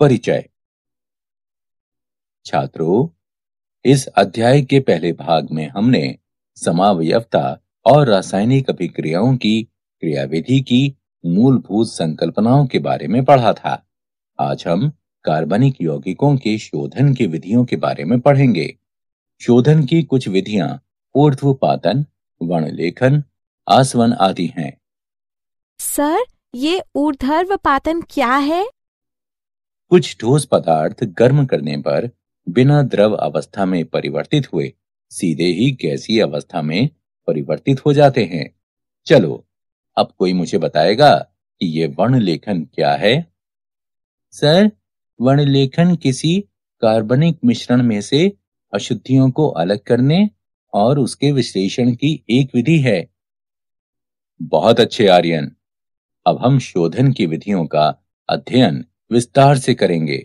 परिचय। छात्रों, इस अध्याय के पहले भाग में हमने समावयवता और रासायनिक अभिक्रियाओं की क्रियाविधि की मूलभूत संकल्पनाओं के बारे में पढ़ा था। आज हम कार्बनिक यौगिकों के शोधन की विधियों के बारे में पढ़ेंगे। शोधन की कुछ विधियां ऊर्ध्वपातन, वर्णलेखन, आसवन आदि हैं। सर, ये ऊर्ध्वपातन क्या है? कुछ ठोस पदार्थ गर्म करने पर बिना द्रव अवस्था में परिवर्तित हुए सीधे ही गैसीय अवस्था में परिवर्तित हो जाते हैं। चलो, अब कोई मुझे बताएगा कि ये वर्णलेखन क्या है? सर, वर्णलेखन किसी कार्बनिक मिश्रण में से अशुद्धियों को अलग करने और उसके विश्लेषण की एक विधि है। बहुत अच्छे आर्यन। अब हम शोधन की विधियों का अध्ययन विस्तार से करेंगे।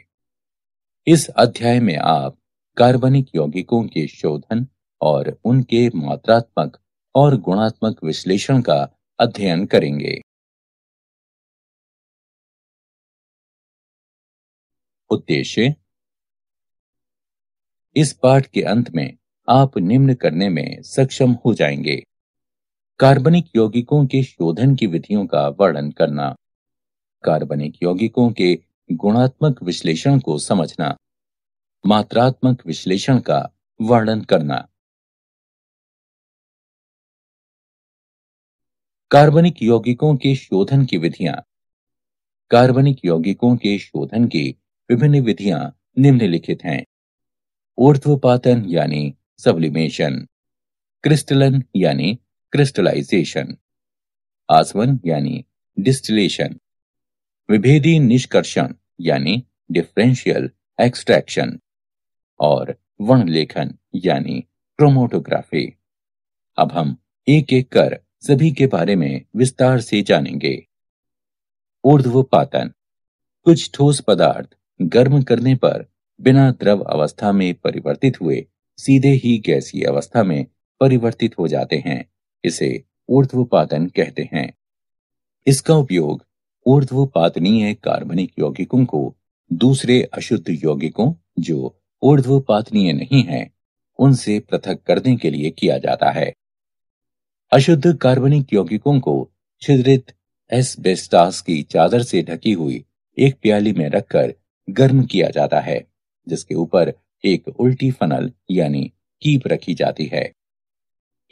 इस अध्याय में आप कार्बनिक यौगिकों के शोधन और उनके मात्रात्मक और गुणात्मक विश्लेषण का अध्ययन करेंगे। उद्देश्य। इस पाठ के अंत में आप निम्न करने में सक्षम हो जाएंगे: कार्बनिक यौगिकों के शोधन की विधियों का वर्णन करना, कार्बनिक यौगिकों के गुणात्मक विश्लेषण को समझना, मात्रात्मक विश्लेषण का वर्णन करना। कार्बनिक यौगिकों के शोधन की विधियां। कार्बनिक यौगिकों के शोधन की विभिन्न विधियां निम्नलिखित हैं: ऊर्ध्वपातन यानी सब्लिमेशन, क्रिस्टलन यानी क्रिस्टलाइजेशन, आसवन यानी डिस्टिलेशन, विभेदी निष्कर्षण यानी डिफरेंशियल एक्सट्रैक्शन और वर्णलेखन यानी क्रोमैटोग्राफी। अब हम एक एक कर सभी के बारे में विस्तार से जानेंगे। ऊर्ध्वपातन। कुछ ठोस पदार्थ गर्म करने पर बिना द्रव अवस्था में परिवर्तित हुए सीधे ही गैसीय अवस्था में परिवर्तित हो जाते हैं। इसे ऊर्ध्वपातन कहते हैं। इसका उपयोग ऊर्ध्वपातनीय कार्बनिक यौगिकों को दूसरे अशुद्ध यौगिकों जो ऊर्ध्वपातनीय नहीं हैं, उनसे पृथक करने के लिए किया जाता है। अशुद्ध कार्बनिक यौगिकों को छिद्रित एस्बेस्टास की चादर से ढकी हुई एक प्याली में रखकर गर्म किया जाता है, जिसके ऊपर एक उल्टी फनल यानी कीप रखी जाती है।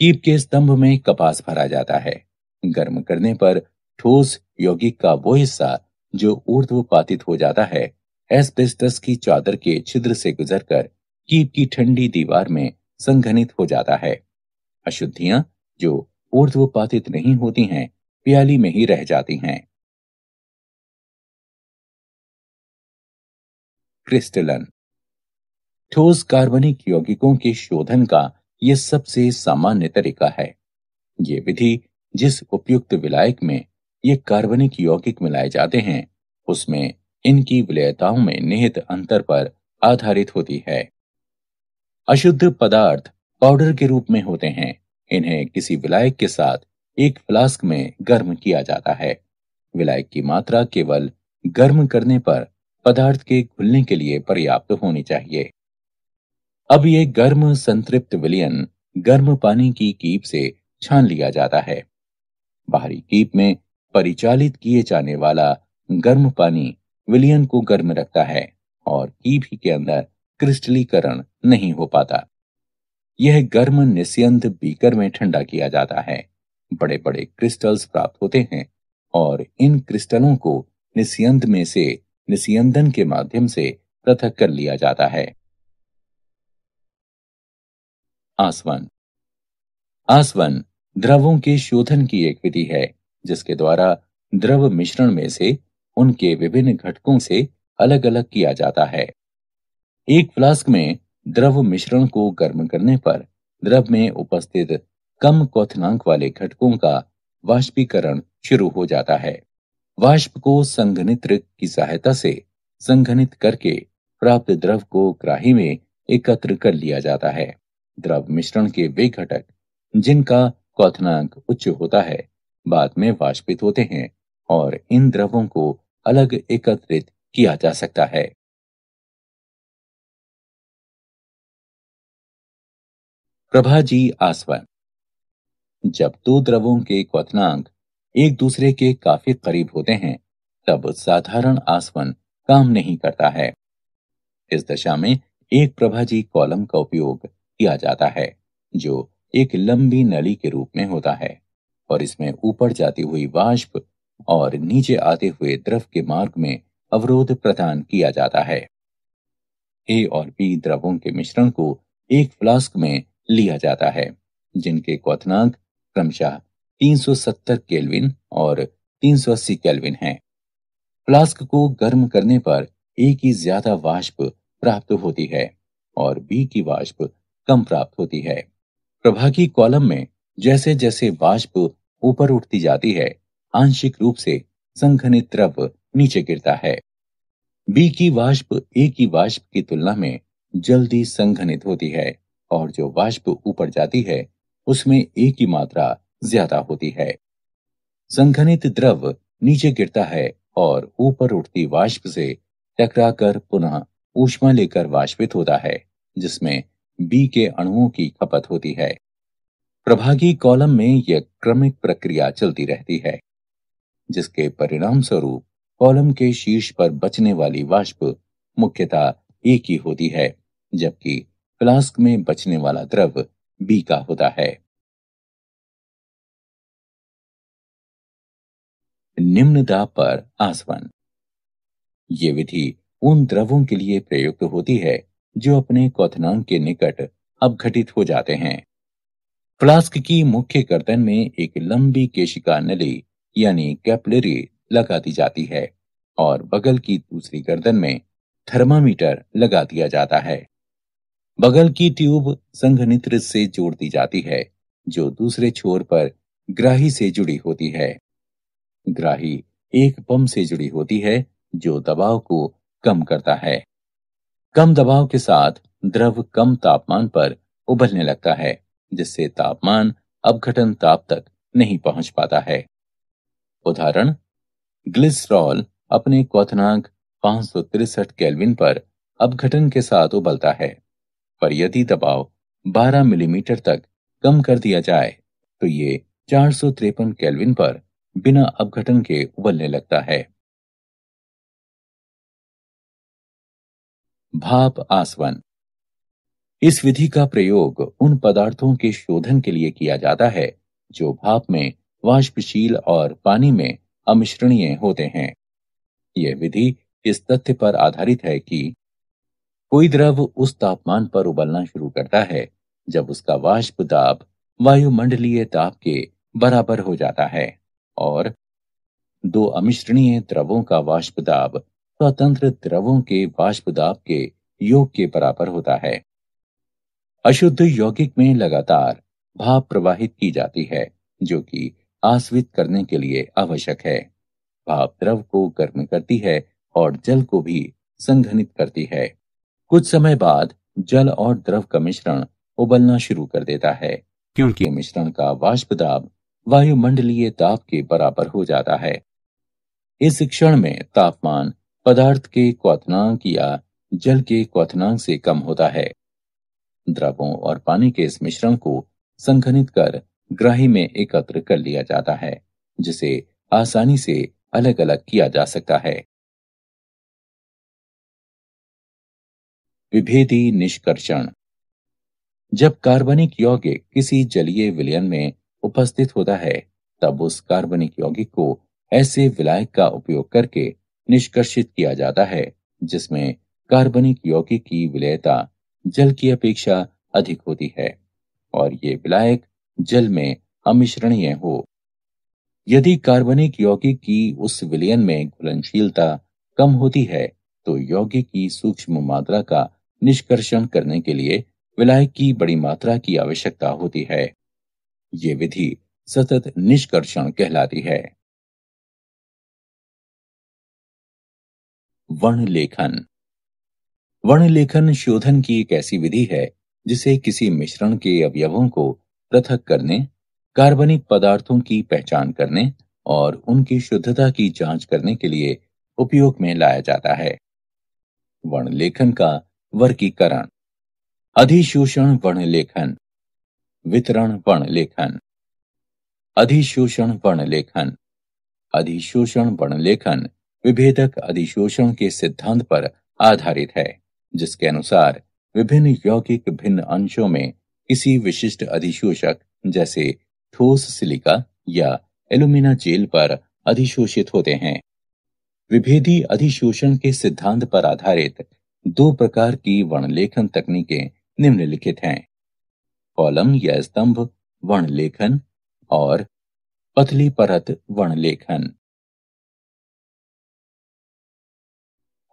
कीप के स्तंभ में कपास भरा जाता है। गर्म करने पर ठोस यौगिक का वो हिस्सा जो ऊर्ध्वपातित हो जाता है, एस्बेस्टस की चादर के छिद्र से गुजरकर कीप की ठंडी दीवार में संघनित हो जाता है। अशुद्धियां जो ऊर्ध्वपातित नहीं होती हैं, प्याली में ही रह जाती हैं। क्रिस्टलन। ठोस कार्बनिक यौगिकों के शोधन का यह सबसे सामान्य तरीका है। ये विधि जिस उपयुक्त विलायक में ये कार्बनिक यौगिक मिलाए जाते हैं, उसमें इनकी विलेयताओं में निहित अंतर पर आधारित होती है। अशुद्ध पदार्थ पाउडर के रूप में होते हैं। इन्हें किसी विलायक के साथ एक फ्लास्क में गर्म किया जाता है। विलायक की मात्रा केवल गर्म करने पर पदार्थ के घुलने के लिए पर्याप्त होनी चाहिए। अब ये गर्म संतृप्त विलयन गर्म पानी की कीप से छान लिया जाता है। बाहरी कीप में परिचालित किए जाने वाला गर्म पानी विलयन को गर्म रखता है और कीप ही के अंदर क्रिस्टलीकरण नहीं हो पाता। यह गर्म निस्यंद बीकर में ठंडा किया जाता है। बड़े बड़े क्रिस्टल्स प्राप्त होते हैं और इन क्रिस्टलों को निस्यंद में से निस्यंदन के माध्यम से पृथक कर लिया जाता है। आसवन। आसवन द्रवों के शोधन की एक विधि है, जिसके द्वारा द्रव मिश्रण में से उनके विभिन्न घटकों से अलग अलग किया जाता है। एक फ्लास्क में द्रव मिश्रण को गर्म करने पर द्रव में उपस्थित कम क्वथनांक वाले घटकों का वाष्पीकरण शुरू हो जाता है। वाष्प को संघनित्र की सहायता से संघनित करके प्राप्त द्रव को ग्राही में एकत्र कर लिया जाता है। द्रव मिश्रण के वे घटक जिनका क्वथनांक उच्च होता है, बाद में वाष्पित होते हैं और इन द्रवों को अलग एकत्रित किया जा सकता है। प्रभाजी आसवन। जब दो द्रवों के क्वथनांक एक दूसरे के काफी करीब होते हैं, तब साधारण आसवन काम नहीं करता है। इस दशा में एक प्रभाजी कॉलम का उपयोग किया जाता है, जो एक लंबी नली के रूप में होता है और इसमें ऊपर जाती हुई वाष्प और नीचे आते हुए द्रव के मार्ग में अवरोध प्रदान किया जाता है। ए और बी द्रवों के मिश्रण को एक फ्लास्क में लिया जाता है, जिनके क्वथनांक क्रमशः 370 केल्विन और 380 केल्विन हैं। फ्लास्क को गर्म करने पर ए की ज्यादा वाष्प प्राप्त होती है और बी की वाष्प कम प्राप्त होती है। प्रभागी कॉलम में जैसे जैसे वाष्प ऊपर उठती जाती है, आंशिक रूप से संघनित द्रव नीचे गिरता है। बी की वाष्प ए की वाष्प की तुलना में जल्दी संघनित होती है और जो वाष्प ऊपर जाती है उसमें ए की मात्रा ज्यादा होती है। संघनित द्रव नीचे गिरता है और ऊपर उठती वाष्प से टकराकर पुनः ऊष्मा लेकर वाष्पित होता है, जिसमें बी के अणुओं की खपत होती है। प्रभागी कॉलम में यह क्रमिक प्रक्रिया चलती रहती है, जिसके परिणाम स्वरूप कॉलम के शीर्ष पर बचने वाली वाष्प मुख्यतः ए की होती है, जबकि फ्लास्क में बचने वाला द्रव बी का होता है। निम्न दाब पर आसवन। ये विधि उन द्रवों के लिए प्रयुक्त होती है जो अपने क्वथनांक के निकट अपघटित हो जाते हैं। फ्लास्क की मुख्य गर्दन में एक लंबी केशिका नली यानी कैपिलरी लगा दी जाती है और बगल की दूसरी गर्दन में थर्मामीटर लगा दिया जाता है। बगल की ट्यूब संघनित्र से जोड़ दी जाती है, जो दूसरे छोर पर ग्राही से जुड़ी होती है। ग्राही एक पंप से जुड़ी होती है जो दबाव को कम करता है। कम दबाव के साथ द्रव कम तापमान पर उबलने लगता है, जिससे तापमान अपघटन ताप तक नहीं पहुंच पाता है। उदाहरण, ग्लिसरॉल अपने क्वथनांक 563 केल्विन पर अपघटन के साथ उबलता है, पर यदि दबाव 12 मिलीमीटर तक कम कर दिया जाए तो ये 453 केल्विन पर बिना अपघटन के उबलने लगता है। भाप आसवन। इस विधि का प्रयोग उन पदार्थों के शोधन के लिए किया जाता है जो भाप में वाष्पशील और पानी में अमिश्रणीय होते हैं। यह विधि इस तथ्य पर आधारित है कि कोई द्रव उस तापमान पर उबलना शुरू करता है जब उसका वाष्प दाब वायुमंडलीय दाब के बराबर हो जाता है और दो अमिश्रणीय द्रवों का वाष्प दाब स्वतंत्र द्रवों के वाष्प दाब के योग के बराबर होता है। अशुद्ध यौगिक में लगातार भाप प्रवाहित की जाती है, जो कि आस्वित करने के लिए आवश्यक है। भाप द्रव को गर्म करती है और जल को भी संघनित करती है। कुछ समय बाद जल और द्रव का मिश्रण उबलना शुरू कर देता है, क्योंकि मिश्रण का वाष्प दाब वायुमंडलीय दाब के बराबर हो जाता है। इस क्षण में तापमान पदार्थ के क्वथनांक या जल के क्वथनांक से कम होता है। द्रवों और पानी के इस मिश्रण को संघनित कर ग्राही में एकत्र कर लिया जाता है, जिसे आसानी से अलग अलग किया जा सकता है। विभेदी निष्कर्षण। जब कार्बनिक यौगिक किसी जलीय विलयन में उपस्थित होता है, तब उस कार्बनिक यौगिक को ऐसे विलायक का उपयोग करके निष्कर्षित किया जाता है जिसमें कार्बनिक यौगिक की विलेयता जल की अपेक्षा अधिक होती है और ये विलायक जल में अमिश्रणीय हो। यदि कार्बनिक यौगिक की उस विलयन में घुलनशीलता कम होती है, तो यौगिक की सूक्ष्म मात्रा का निष्कर्षण करने के लिए विलायक की बड़ी मात्रा की आवश्यकता होती है। ये विधि सतत निष्कर्षण कहलाती है। वर्णलेखन। वर्णलेखन शोधन की एक ऐसी विधि है जिसे किसी मिश्रण के अवयवों को पृथक करने, कार्बनिक पदार्थों की पहचान करने और उनकी शुद्धता की जांच करने के लिए उपयोग में लाया जाता है। वर्णलेखन का वर्गीकरण। अधिशोषण वर्णलेखन, वितरण वर्णलेखन। अधिशोषण वर्णलेखन। अधिशोषण वर्णलेखन विभेदक अधिशोषण के सिद्धांत पर आधारित है, जिसके अनुसार विभिन्न यौगिक भिन्न अंशों में किसी विशिष्ट अधिशोषक जैसे ठोस सिलिका या एल्यूमिना जेल पर अधिशोषित होते हैं। विभेदी अधिशोषण के सिद्धांत पर आधारित दो प्रकार की वर्णलेखन तकनीकें निम्नलिखित हैं: कॉलम या स्तंभ वर्णलेखन और पतली परत वर्णलेखन।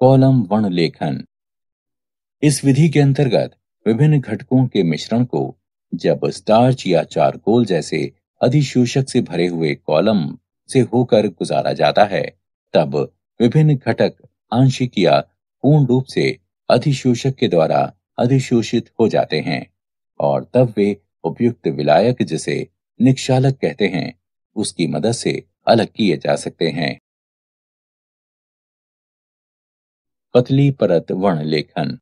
कॉलम वर्णलेखन। इस विधि के अंतर्गत विभिन्न घटकों के मिश्रण को जब स्टार्च या चारकोल जैसे अधिशोषक से भरे हुए कॉलम से होकर गुजारा जाता है, तब विभिन्न घटक आंशिक या पूर्ण रूप से अधिशोषक के द्वारा अधिशोषित हो जाते हैं और तब वे उपयुक्त विलायक, जिसे निक्षालक कहते हैं, उसकी मदद से अलग किए जा सकते हैं। पतली परत वर्णलेखन।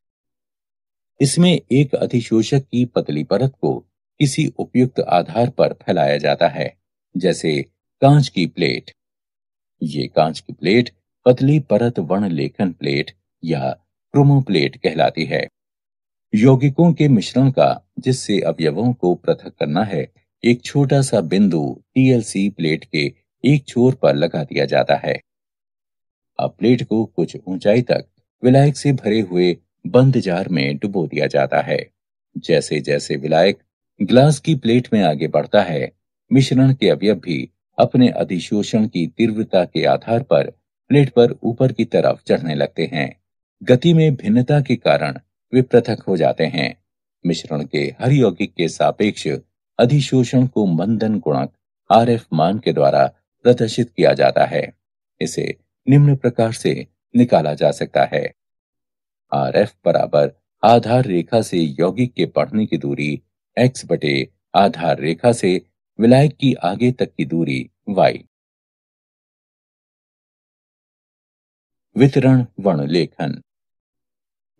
इसमें एक अधिशोषक की पतली परत को किसी उपयुक्त आधार पर फैलाया जाता है, जैसे कांच की प्लेट। ये कांच की प्लेट पतली परत वर्णलेखन प्लेट या क्रोमोप्लेट कहलाती है। यौगिकों के मिश्रण का जिससे अवयवों को पृथक करना है, एक छोटा सा बिंदु टीएलसी प्लेट के एक छोर पर लगा दिया जाता है। अब प्लेट को कुछ ऊंचाई तक विलायक से भरे हुए बंद जार में डुबो दिया जाता है। जैसे जैसे विलायक ग्लास की प्लेट में आगे बढ़ता है, मिश्रण के अवयव भी अपने अधिशोषण की तीव्रता के आधार पर प्लेट पर ऊपर की तरफ चढ़ने लगते हैं। गति में भिन्नता के कारण वे पृथक हो जाते हैं। मिश्रण के हर यौगिक के सापेक्ष अधिशोषण को मंदन गुणक आरएफ मान के द्वारा प्रदर्शित किया जाता है। इसे निम्न प्रकार से निकाला जा सकता है: आरएफ बराबर आधार रेखा से यौगिक के बढ़ने की दूरी x बटे आधार रेखा से विलायक की आगे तक की दूरी y। वितरण वर्णलेखन।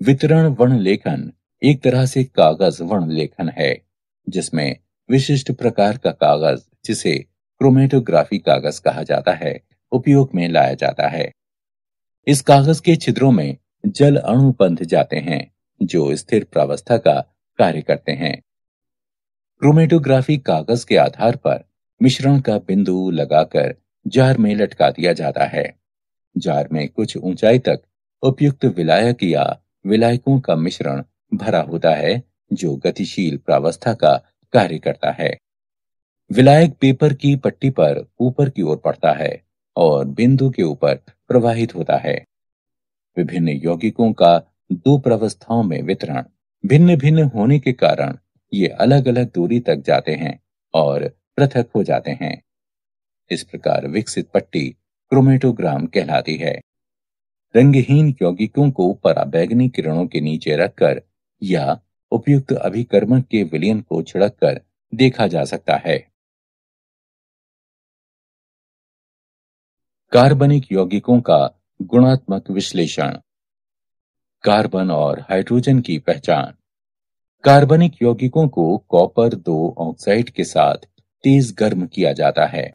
वितरण वर्णलेखन एक तरह से कागज वर्णलेखन है, जिसमें विशिष्ट प्रकार का कागज, जिसे क्रोमेटोग्राफी कागज कहा जाता है, उपयोग में लाया जाता है। इस कागज के छिद्रों में जल अणु बंध जाते हैं, जो स्थिर प्रावस्था का कार्य करते हैं। क्रोमेटोग्राफी कागज के आधार पर मिश्रण का बिंदु लगाकर जार में लटका दिया जाता है। जार में कुछ ऊंचाई तक उपयुक्त विलायक या विलायकों का मिश्रण भरा होता है, जो गतिशील प्रावस्था का कार्य करता है। विलायक पेपर की पट्टी पर ऊपर की ओर बढ़ता है और बिंदु के ऊपर प्रवाहित होता है। विभिन्न यौगिकों का दो प्रावस्थाओं में वितरण भिन्न भिन्न होने के कारण ये अलग अलग दूरी तक जाते हैं और पृथक हो जाते हैं। इस प्रकार विकसित पट्टी क्रोमेटोग्राम कहलाती है। रंगहीन यौगिकों को पराबैंगनी किरणों के नीचे रखकर या उपयुक्त अभिकर्मक के विलयन को छिड़ककर देखा जा सकता है। कार्बनिक यौगिकों का गुणात्मक विश्लेषण। कार्बन और हाइड्रोजन की पहचान। कार्बनिक यौगिकों को कॉपर 2 ऑक्साइड के साथ तेज गर्म किया जाता है।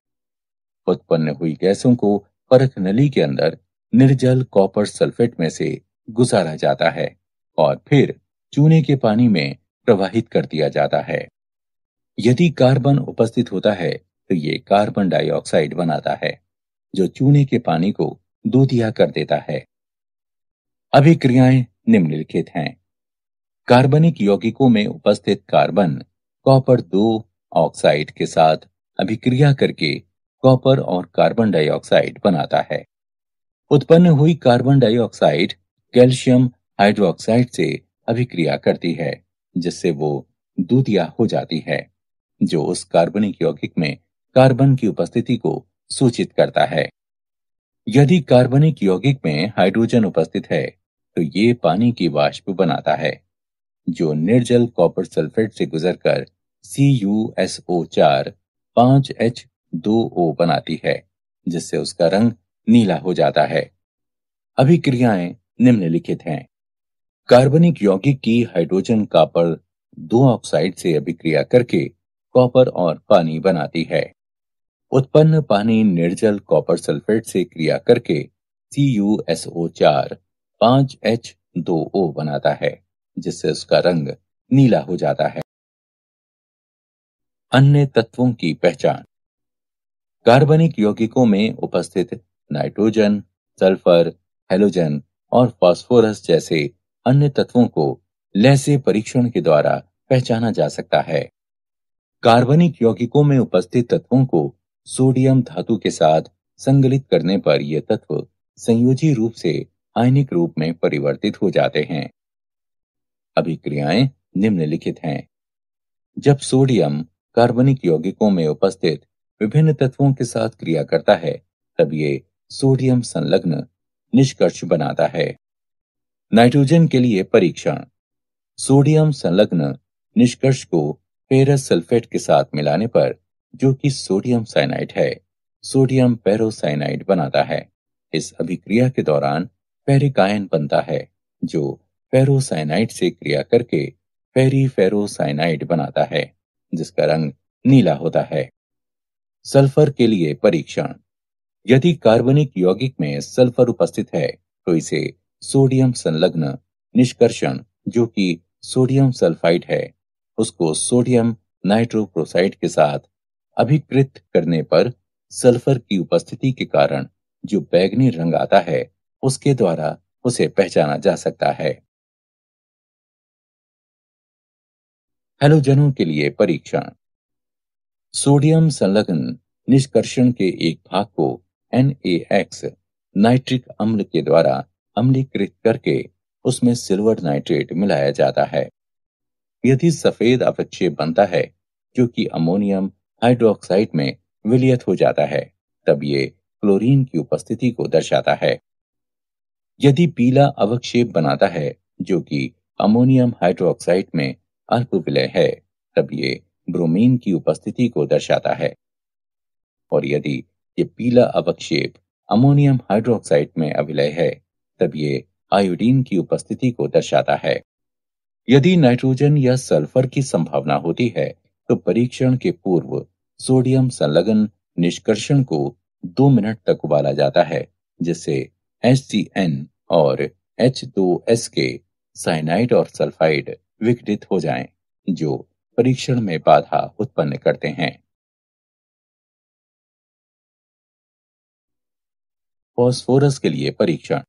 उत्पन्न हुई गैसों को परख नली के अंदर निर्जल कॉपर सल्फेट में से गुजारा जाता है और फिर चूने के पानी में प्रवाहित कर दिया जाता है। यदि कार्बन उपस्थित होता है तो ये कार्बन डाइऑक्साइड बनाता है, जो चूने के पानी को दूधिया कर देता है। अभिक्रियाएं निम्नलिखित हैं: कार्बनिक यौगिकों में उपस्थित कार्बन कॉपर 2 ऑक्साइड के साथ अभिक्रिया करके कॉपर और कार्बन डाइऑक्साइड बनाता है। उत्पन्न हुई कार्बन डाइऑक्साइड कैल्शियम हाइड्रोक्साइड से अभिक्रिया करती है, जिससे वो दूधिया हो जाती है, जो उस कार्बनिक यौगिक में कार्बन की उपस्थिति को सूचित करता है। यदि कार्बनिक यौगिक में हाइड्रोजन उपस्थित है तो ये पानी की वाष्प बनाता है, जो निर्जल कॉपर सल्फेट से गुजरकर CuSO4 5H2O बनाती है, जिससे उसका रंग नीला हो जाता है। अभिक्रियाएं निम्नलिखित हैं। कार्बनिक यौगिक की हाइड्रोजन कॉपर दो ऑक्साइड से अभिक्रिया करके कॉपर और पानी बनाती है। उत्पन्न पानी निर्जल कॉपर सल्फेट से क्रिया करके CuSO4 5H2O बनाता है, जिससे उसका रंग नीला हो जाता है। अन्य तत्वों की पहचान। कार्बनिक यौगिकों में उपस्थित नाइट्रोजन, सल्फर, हैलोजन और फास्फोरस जैसे अन्य तत्वों को लैसे परीक्षण के द्वारा पहचाना जा सकता है। कार्बनिक यौगिकों में उपस्थित तत्वों को सोडियम धातु के साथ संगलित करने पर ये तत्व संयोजी रूप से आयनिक रूप में परिवर्तित हो जाते हैं। अभिक्रियाएं निम्नलिखित हैं। जब सोडियम कार्बनिक यौगिकों में उपस्थित विभिन्न तत्वों के साथ क्रिया करता है, तब ये सोडियम संलग्न निष्कर्ष बनाता है। नाइट्रोजन के लिए परीक्षण। सोडियम संलग्न निष्कर्ष को फेरस सल्फेट के साथ मिलाने पर, जो कि सोडियम साइनाइड है, सोडियम पेरोसाइनाइड बनाता है। इस अभिक्रिया के दौरान फेरिक आयन बनता है, जो फेरोसाइनाइड से क्रिया करके फेरीफेरोसाइनाइड बनाता है, जिसका रंग नीला होता है। सल्फर के लिए परीक्षण। यदि कार्बनिक यौगिक में सल्फर उपस्थित है, तो इसे सोडियम संलग्न निष्कर्षण, जो कि सोडियम सल्फाइड है, उसको सोडियम नाइट्रोक्लोराइड के साथ अभिकृत करने पर सल्फर की उपस्थिति के कारण जो बैंगनी रंग आता है, उसके द्वारा उसे पहचाना जा सकता है। हैलोजनों के लिए परीक्षण। सोडियम संलग्न निष्कर्षण के एक भाग को NaX नाइट्रिक अम्ल के द्वारा अम्लीकृत करके उसमें सिल्वर नाइट्रेट मिलाया जाता है। यदि सफेद अवक्षेप बनता है, जो कि अमोनियम हाइड्रोक्साइड में विलयत हो जाता है, तब ये क्लोरीन की उपस्थिति को दर्शाता है। यदि पीला अवक्षेप बनाता है, जो कि अमोनियम हाइड्रोक्साइड में अल्प विलय है, तब ये ब्रोमीन की उपस्थिति को दर्शाता है। और यदि ये पीला अवक्षेप अमोनियम हाइड्रोक्साइड में अविलय है, तब ये आयोडीन की उपस्थिति को दर्शाता है। यदि नाइट्रोजन या सल्फर की संभावना होती है, तो परीक्षण के पूर्व सोडियम संलग्न निष्कर्षण को 2 मिनट तक उबाला जाता है, जिससे HCN और H2S के साइनाइड और सल्फाइड विघटित हो जाएं, जो परीक्षण में बाधा उत्पन्न करते हैं। फास्फोरस के लिए परीक्षण।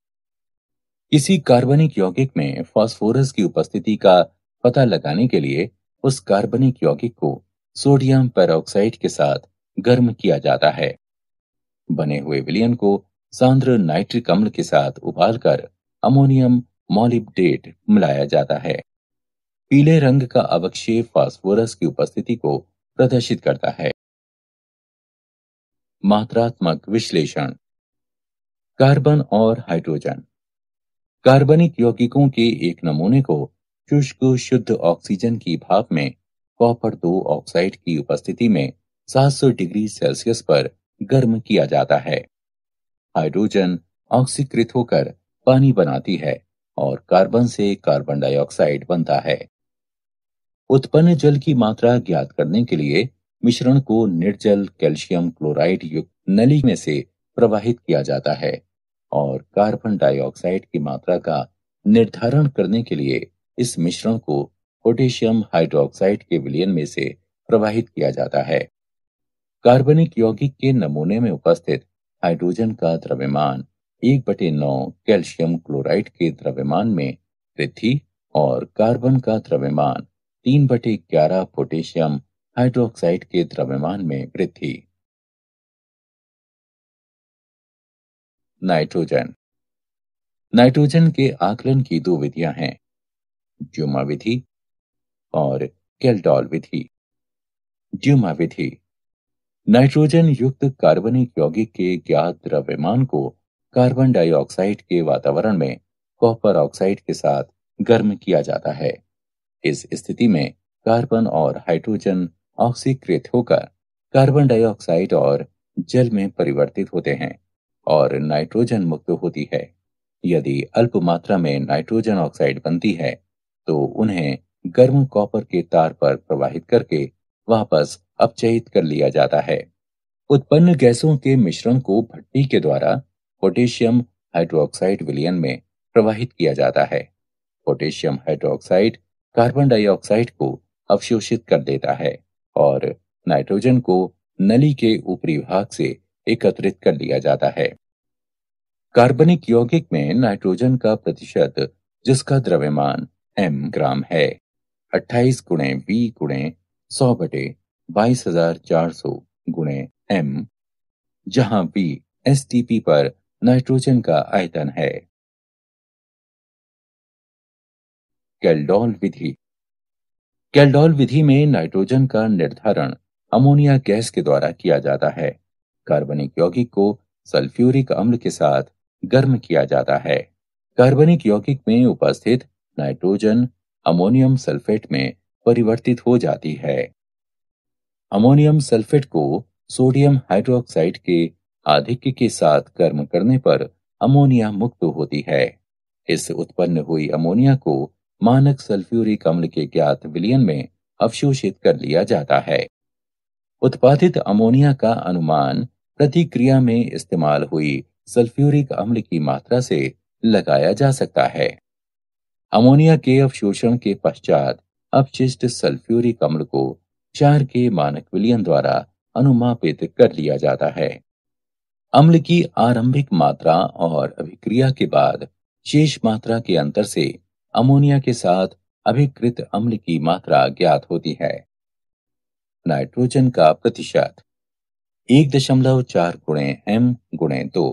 किसी कार्बनिक यौगिक में फास्फोरस की उपस्थिति का पता लगाने के लिए उस कार्बनिक यौगिक को सोडियम पेरोक्साइड के साथ गर्म किया जाता है। बने हुए विलयन को सांद्र नाइट्रिक अम्ल के साथ उबालकर अमोनियम मॉलिब्डेट मिलाया जाता है। पीले रंग का अवक्षेप फास्फोरस की उपस्थिति को प्रदर्शित करता है। मात्रात्मक विश्लेषण। कार्बन और हाइड्रोजन। कार्बनिक यौगिकों के एक नमूने को शुष्क शुद्ध ऑक्सीजन की भाप में कॉपर 2 ऑक्साइड की उपस्थिति में 700 डिग्री सेल्सियस पर गर्म किया जाता है। हाइड्रोजन ऑक्सीकृत होकर पानी बनाती है और कार्बन से कार्बन डाइऑक्साइड बनता है। उत्पन्न जल की मात्रा ज्ञात करने के लिए मिश्रण को निर्जल कैल्शियम क्लोराइड युक्त नली में से प्रवाहित किया जाता है और कार्बन डाइऑक्साइड की मात्रा का निर्धारण करने के लिए इस मिश्रण को पोटेशियम हाइड्रोक्साइड के विलयन में से प्रवाहित किया जाता है। कार्बनिक यौगिक के नमूने में उपस्थित हाइड्रोजन का द्रव्यमान 1/9 कैल्शियम क्लोराइड के द्रव्यमान में वृद्धि और कार्बन का द्रव्यमान 3/11 पोटेशियम हाइड्रोक्साइड के द्रव्यमान में वृद्धि। नाइट्रोजन। नाइट्रोजन के आकलन की 2 विधियां हैं, ड्यूमा विधि और केल्डॉल विधि। ड्यूमा विधि नाइट्रोजन युक्त कार्बनिक यौगिक के ज्ञात द्रव्यमान को कार्बन डाइऑक्साइड के वातावरण में कॉपर ऑक्साइड के साथ गर्म किया जाता है। इस स्थिति में कार्बन और हाइड्रोजन ऑक्सीकृत होकर कार्बन डाइऑक्साइड और जल में परिवर्तित होते हैं और नाइट्रोजन मुक्त होती है। यदि अल्प मात्रा में नाइट्रोजन ऑक्साइड बनती है तो उन्हें गर्म कॉपर के तार पर प्रवाहित करके वापस अपचयित कर लिया जाता है। उत्पन्न गैसों के मिश्रण को भट्टी के द्वारा पोटेशियम हाइड्रोक्साइड विलयन में प्रवाहित किया जाता है। पोटेशियम हाइड्रोक्साइड कार्बन डाइऑक्साइड को अवशोषित कर देता है और नाइट्रोजन को नली के ऊपरी भाग से एकत्रित कर लिया जाता है। कार्बनिक यौगिक में नाइट्रोजन का प्रतिशत, जिसका द्रव्यमान m ग्राम है, 28 गुणे V गुणे 100 बटे 22,400 गुणे m, जहां V एसटीपी पर नाइट्रोजन का आयतन है। कैल्डोल विधि। कैल्डोल विधि में नाइट्रोजन का निर्धारण अमोनिया गैस के द्वारा किया जाता है। कार्बनिक यौगिक को सल्फ्यूरिक अम्ल के साथ गर्म किया जाता है। कार्बनिक यौगिक में उपस्थित नाइट्रोजन अमोनियम सल्फेट में परिवर्तित हो जाती है। अमोनियम सल्फेट को सोडियम हाइड्रोक्साइड के आधिक्य के साथ गर्म करने पर अमोनिया मुक्त होती है। इस उत्पन्न हुई अमोनिया को मानक सल्फ्यूरिक अम्ल के ज्ञात विलयन में अवशोषित कर लिया जाता है। उत्पादित अमोनिया का अनुमान प्रतिक्रिया में इस्तेमाल हुई सल्फ्यूरिक अम्ल की मात्रा से लगाया जा सकता है। अमोनिया के अवशोषण के पश्चात अपशिष्ट सल्फ्यूरिक अम्ल को 4 के मानक विलयन द्वारा अनुमापित कर लिया जाता है। अम्ल की आरंभिक मात्रा और अभिक्रिया के बाद शेष मात्रा के अंतर से अमोनिया के साथ अभिकृत अम्ल की मात्रा ज्ञात होती है। नाइट्रोजन का प्रतिशत 1.4 गुणे m गुणे 2,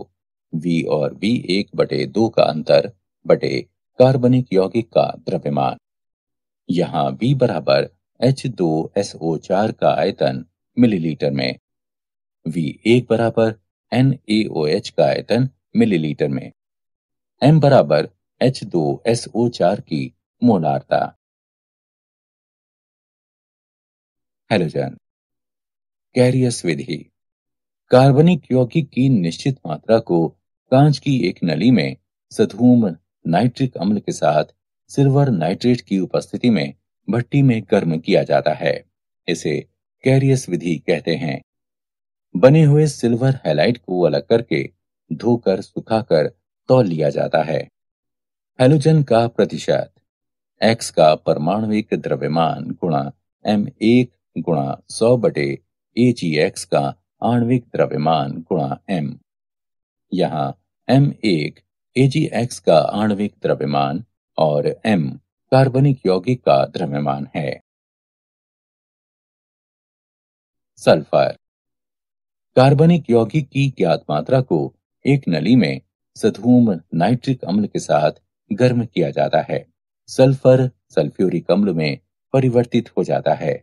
V और V1 बटे 2 का अंतर बटे कार्बनिक यौगिक का द्रव्यमान। यहाँ V बराबर H2SO4 का आयतन मिलीलीटर में, V1 बराबर NaOH का आयतन मिलीलीटर में, m बराबर H2SO4 की मोलारता। हैलोजन। कैरियस विधि। कार्बनिक यौगिक की निश्चित मात्रा को कांच की एक नली में सधूम नाइट्रिक अम्ल के साथ सिल्वर नाइट्रेट की उपस्थिति में भट्टी में गर्म किया जाता है। इसे कैरियस विधि कहते हैं। बने हुए सिल्वर हैलाइड को अलग करके धोकर सुखाकर तौल लिया जाता है। हैलोजन का प्रतिशत X का परमाणविक द्रव्यमान गुणा M1 गुणा 100 बटे AgX का आणविक द्रव्यमान गुणा m। यहाँ M1 AgX का आणविक द्रव्यमान और m कार्बनिक यौगिक का द्रव्यमान है। सल्फर। कार्बनिक यौगिक की ज्ञात मात्रा को एक नली में सधूम नाइट्रिक अम्ल के साथ गर्म किया जाता है। सल्फर सल्फ्यूरिक अम्ल में परिवर्तित हो जाता है।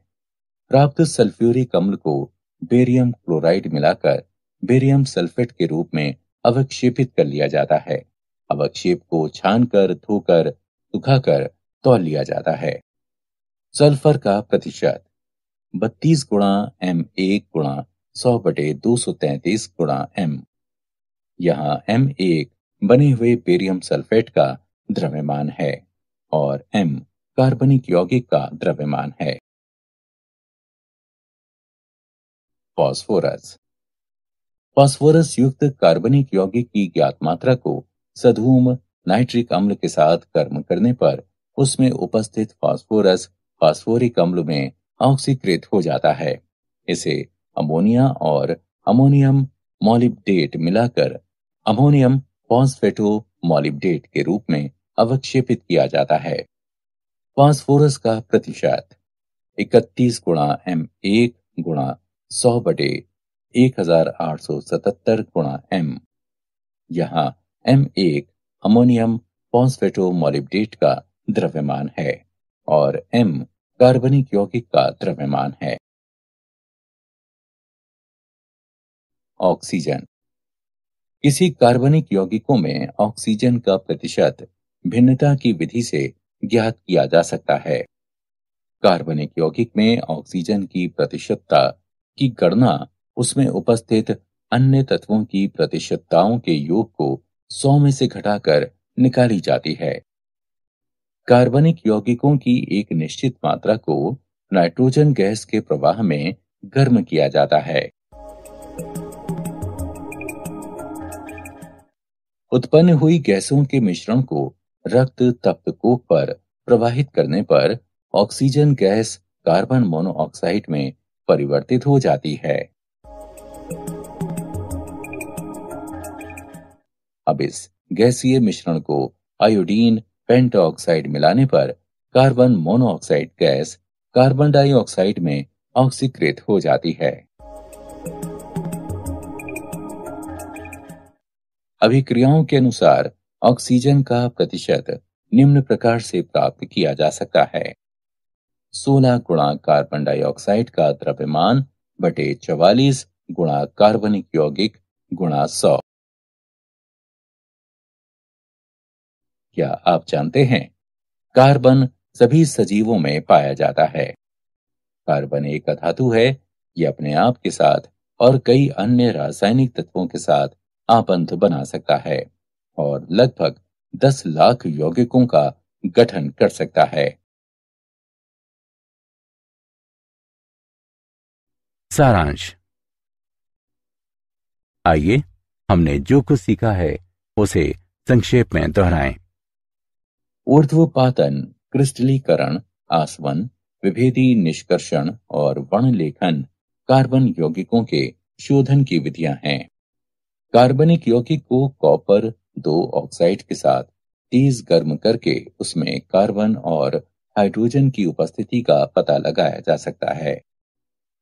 प्राप्त सल्फ्यूरिक अम्ल को बेरियम क्लोराइड मिलाकर बेरियम सल्फेट के रूप में अवक्षेपित कर लिया जाता है। अवक्षेप को छानकर धोकर सुखाकर तौल लिया जाता है। सल्फर का प्रतिशत 32 गुणा M1 गुणा 100 बटे 233 गुणा m। यहाँ M1 बने हुए बेरियम सल्फेट का द्रव्यमान है और m कार्बनिक यौगिक का द्रव्यमान है। फास्फोरस। फास्फोरस युक्त कार्बनिक यौगिक की ज्ञात मात्रा को सधूम नाइट्रिक अम्ल के साथ गर्म करने पर उसमें उपस्थित फास्फोरस फास्फोरिक अम्ल में ऑक्सीकृत हो जाता है। इसे अमोनिया और अमोनियम मॉलिब्डेट मिलाकर अमोनियम फॉस्फेटो मॉलिब्डेट के रूप में अवक्षेपित किया जाता है। फास्फोरस का प्रतिशत 31 गुणा M1 गुणा 100 बटे 1877 गुणा m। यहाँ M1 अमोनियम फॉस्फेटो मॉलिब्डेट का द्रव्यमान है और m कार्बनिक यौगिक का द्रव्यमान है। ऑक्सीजन। किसी कार्बनिक यौगिकों में ऑक्सीजन का प्रतिशत भिन्नता की विधि से ज्ञात किया जा सकता है। कार्बनिक यौगिक में ऑक्सीजन की प्रतिशतता की गणना उसमें उपस्थित अन्य तत्वों की प्रतिशतताओं के योग को 100 में से घटाकर निकाली जाती है। कार्बनिक यौगिकों की एक निश्चित मात्रा को नाइट्रोजन गैस के प्रवाह में गर्म किया जाता है। उत्पन्न हुई गैसों के मिश्रण को रक्त तप्तकोप पर प्रवाहित करने पर ऑक्सीजन गैस कार्बन मोनोऑक्साइड में परिवर्तित हो जाती है। अब इस गैसीय मिश्रण को आयोडीन पेंटऑक्साइड मिलाने पर carbon monoxide gas carbon dioxide में ऑक्सीकृत हो जाती है। अभिक्रियाओं के अनुसार ऑक्सीजन का प्रतिशत निम्न प्रकार से प्राप्त किया जा सकता है: 16 गुणा कार्बन डाइऑक्साइड का द्रव्यमान बटे 44 गुणा कार्बनिक यौगिक गुणा 100। क्या आप जानते हैं, कार्बन सभी सजीवों में पाया जाता है। कार्बन एक अधातु है। ये अपने आप के साथ और कई अन्य रासायनिक तत्वों के साथ आबंध बना सकता है और लगभग 10 लाख यौगिकों का गठन कर सकता है। सारांश। आइए हमने जो कुछ सीखा है उसे संक्षेप में दोहराएं। ऊर्ध्वपातन, क्रिस्टलीकरण, आसवन, विभेदी निष्कर्षण और वर्णलेखन कार्बन यौगिकों के शोधन की विधियां हैं। कार्बनिक यौगिक को कॉपर 2 ऑक्साइड के साथ तेज गर्म करके उसमें कार्बन और हाइड्रोजन की उपस्थिति का पता लगाया जा सकता है।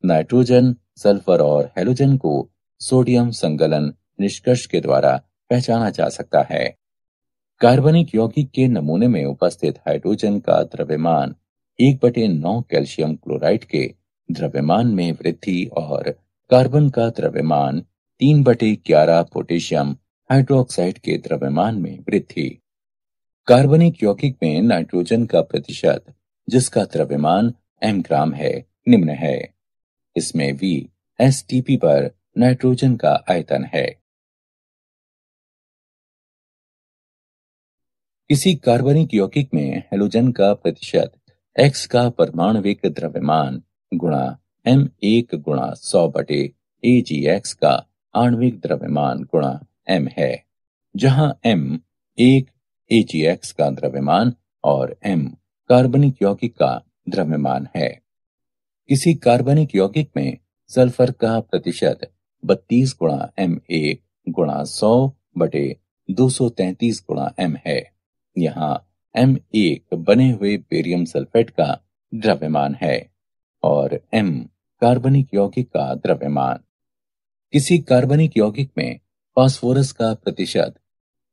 नाइट्रोजन, सल्फर और हैलोजन को सोडियम संगलन निष्कर्ष के द्वारा पहचाना जा सकता है। कार्बनिक यौगिक के नमूने में उपस्थित हाइड्रोजन का द्रव्यमान 1/9 कैल्शियम क्लोराइड के द्रव्यमान में वृद्धि और कार्बन का द्रव्यमान 3/11 पोटेशियम हाइड्रोक्साइड के द्रव्यमान में वृद्धि। कार्बनिक यौगिक में नाइट्रोजन का प्रतिशत, जिसका द्रव्यमान m ग्राम है, निम्न है। इसमें V STP पर नाइट्रोजन का आयतन है। किसी कार्बनिक यौगिक में हैलोजन का प्रतिशत X का परमाणविक द्रव्यमान गुणा M1 गुणा 100 बटे AgX का आणविक द्रव्यमान गुणा M है, जहां M 1 AgX का द्रव्यमान और M कार्बनिक यौगिक का द्रव्यमान है। किसी कार्बनिक यौगिक में सल्फर का प्रतिशत 32 गुणा M1 गुणा 100 बटे 233 गुणा M है। यहाँ M1 बने हुए बेरियम सल्फेट का द्रव्यमान है और M कार्बनिक यौगिक का द्रव्यमान। किसी कार्बनिक यौगिक में फास्फोरस का प्रतिशत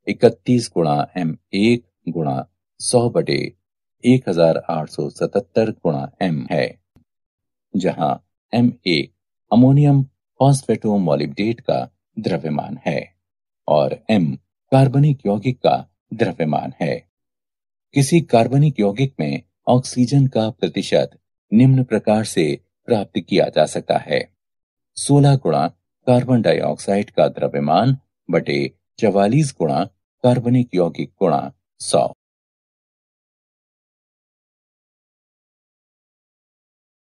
31 गुणा M1 गुणा 100 बटे 1877 गुणा M है, जहां M1 अमोनियम फॉस्फेटोमोलिब्डेट का द्रव्यमान है और M कार्बनिक यौगिक का द्रव्यमान है। किसी कार्बनिक यौगिक में ऑक्सीजन का प्रतिशत निम्न प्रकार से प्राप्त किया जा सकता है: 16 गुणा कार्बन डाइऑक्साइड का द्रव्यमान बटे 44 गुणा कार्बनिक यौगिक गुणा 100।